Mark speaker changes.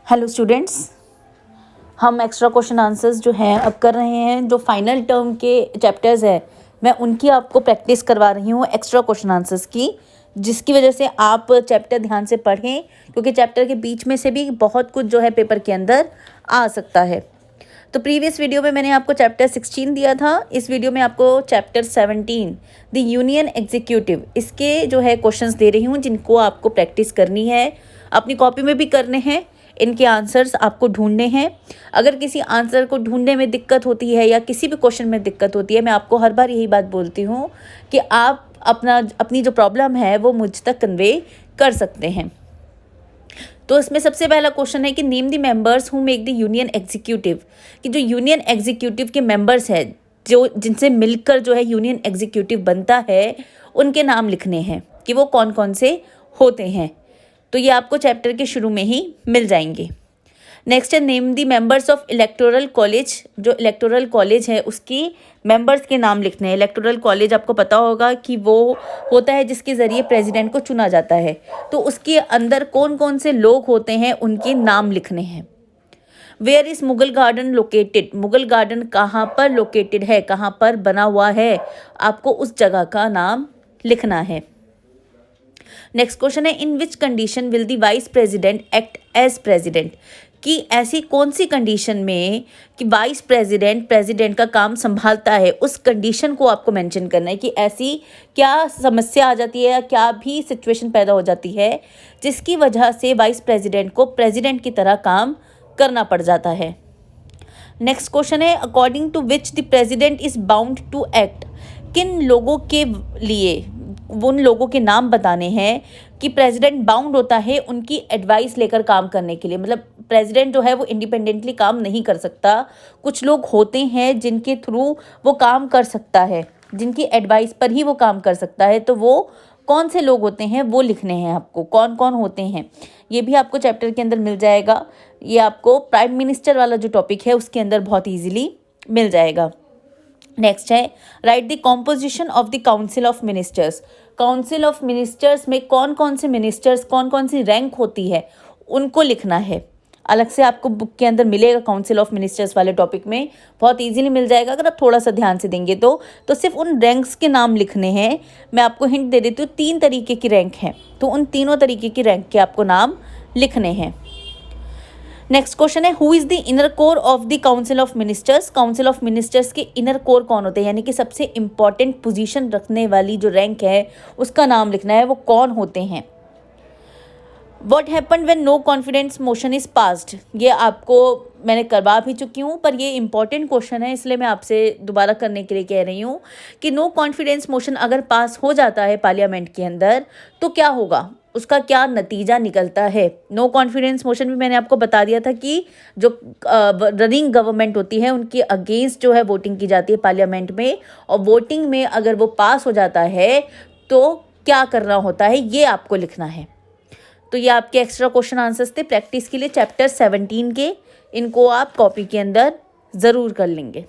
Speaker 1: Hello students, हम extra question answers जो हैं अब कर रहे हैं। जो फाइनल टर्म के चैप्टर्स है मैं उनकी आपको प्रैक्टिस करवा रही हूँ एक्स्ट्रा क्वेश्चन आंसर्स की, जिसकी वजह से आप चैप्टर ध्यान से पढ़ें, क्योंकि चैप्टर के बीच में से भी बहुत कुछ जो है पेपर के अंदर आ सकता है। तो प्रीवियस वीडियो में मैंने आपको चैप्टर 16 दिया था, इस वीडियो में आपको चैप्टर 17 द यूनियन एग्जीक्यूटिव इसके जो है क्वेश्चंस दे रही हूँ, जिनको आपको प्रैक्टिस करनी है, अपनी कॉपी में भी करने हैं। इनके आंसर्स आपको ढूंढने हैं। अगर किसी आंसर को ढूंढने में दिक्कत होती है या किसी भी क्वेश्चन में दिक्कत होती है, मैं आपको हर बार यही बात बोलती हूँ कि आप अपनी जो प्रॉब्लम है वो मुझ तक कन्वे कर सकते हैं। तो इसमें सबसे पहला क्वेश्चन है कि name the members who make the union executive, कि जो यूनियन एग्जीक्यूटिव के मेंबर्स हैं, जो जिनसे मिलकर जो है यूनियन एग्जीक्यूटिव बनता है, उनके नाम लिखने हैं कि वो कौन कौन से होते हैं। तो ये आपको चैप्टर के शुरू में ही मिल जाएंगे। नेक्स्ट है name the members of electoral college, जो इलेक्टोरल कॉलेज है उसकी मेंबर्स के नाम लिखने हैं। इलेक्टोरल कॉलेज आपको पता होगा कि वो होता है जिसके ज़रिए प्रेसिडेंट को चुना जाता है, तो उसके अंदर कौन कौन से लोग होते हैं उनके नाम लिखने हैं। Where is Mughal Garden located, Mughal Garden कहाँ पर लोकेटेड है, कहाँ पर बना हुआ है, आपको उस जगह का नाम लिखना है। नेक्स्ट क्वेश्चन है in which condition will the vice president act as president, कि ऐसी कौन सी कंडीशन में कि वाइस प्रेसिडेंट प्रेसिडेंट का काम संभालता है, उस कंडीशन को आपको मेंशन करना है कि ऐसी क्या समस्या आ जाती है या क्या भी सिचुएशन पैदा हो जाती है जिसकी वजह से वाइस प्रेसिडेंट को प्रेसिडेंट की तरह काम करना पड़ जाता है। नेक्स्ट क्वेश्चन है according to which the president is bound to act, किन लोगों के लिए उन लोगों के नाम बताने हैं कि प्रेसिडेंट बाउंड होता है उनकी एडवाइस लेकर काम करने के लिए। मतलब प्रेसिडेंट जो है वो इंडिपेंडेंटली काम नहीं कर सकता, कुछ लोग होते हैं जिनके थ्रू वो काम कर सकता है, जिनकी एडवाइस पर ही वो काम कर सकता है। तो वो कौन से लोग होते हैं वो लिखने हैं आपको, कौन कौन होते हैं ये भी आपको चैप्टर के अंदर मिल जाएगा। ये आपको प्राइम मिनिस्टर वाला जो टॉपिक है उसके अंदर बहुत ईजिली मिल जाएगा। नेक्स्ट है right the composition of the council of ministers, council of ministers में कौन कौन से मिनिस्टर्स, कौन कौन सी रैंक होती है उनको लिखना है। अलग से आपको बुक के अंदर मिलेगा काउंसिल ऑफ मिनिस्टर्स वाले टॉपिक में, बहुत इजीली मिल जाएगा अगर आप थोड़ा सा ध्यान से देंगे तो सिर्फ उन रैंक्स के नाम लिखने हैं। मैं आपको हिंट दे देती हूँ, 3 तरीके की रैंक है, तो उन तीनों तरीके की रैंक के आपको नाम लिखने हैं। नेक्स्ट क्वेश्चन है who is the inner core of the council of ministers, council of ministers के इनर कोर कौन होते हैं, यानी कि सबसे इंपॉर्टेंट पोजीशन रखने वाली जो रैंक है उसका नाम लिखना है, वो कौन होते हैं। What happen when no confidence motion is passed, ये आपको मैंने करवा भी चुकी हूँ, पर ये इंपॉर्टेंट क्वेश्चन है इसलिए मैं आपसे दोबारा करने के लिए कह रही हूँ कि नो कॉन्फिडेंस मोशन अगर पास हो जाता है पार्लियामेंट के अंदर तो क्या होगा, उसका क्या नतीजा निकलता है। नो कॉन्फिडेंस मोशन भी मैंने आपको बता दिया था कि जो रनिंग गवर्नमेंट होती है उनके अगेंस्ट जो है वोटिंग की जाती है पार्लियामेंट में, और वोटिंग में अगर वो पास हो जाता है तो क्या करना होता है, ये आपको लिखना है। तो ये आपके एक्स्ट्रा क्वेश्चन आंसर्स थे प्रैक्टिस के लिए चैप्टर 17 के, इनको आप कॉपी के अंदर ज़रूर कर लेंगे।